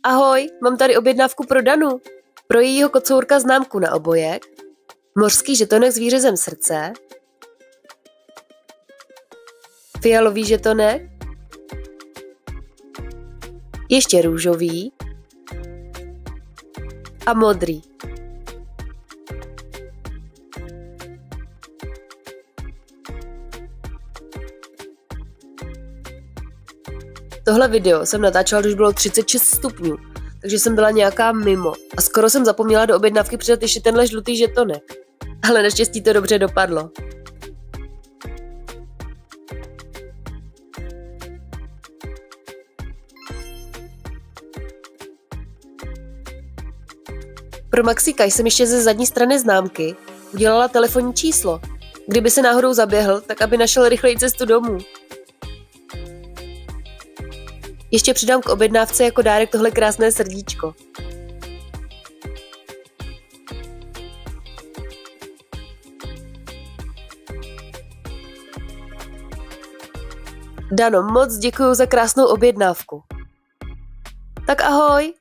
Ahoj, mám tady objednávku pro Danu. Pro jejího kocourka známku na obojek, mořský žetonek s výřezem srdce, fialový žetonek, ještě růžový a modrý. Tohle video jsem natáčela, když bylo 36 stupňů, takže jsem byla nějaká mimo a skoro jsem zapomněla do objednávky přidat ještě tenhle žlutý žetonek. Ale naštěstí to dobře dopadlo. Pro Maxika jsem ještě ze zadní strany známky udělala telefonní číslo. Kdyby se náhodou zaběhl, tak aby našel rychleji cestu domů. Ještě přidám k objednávce jako dárek tohle krásné srdíčko. Dano, moc děkuju za krásnou objednávku. Tak ahoj!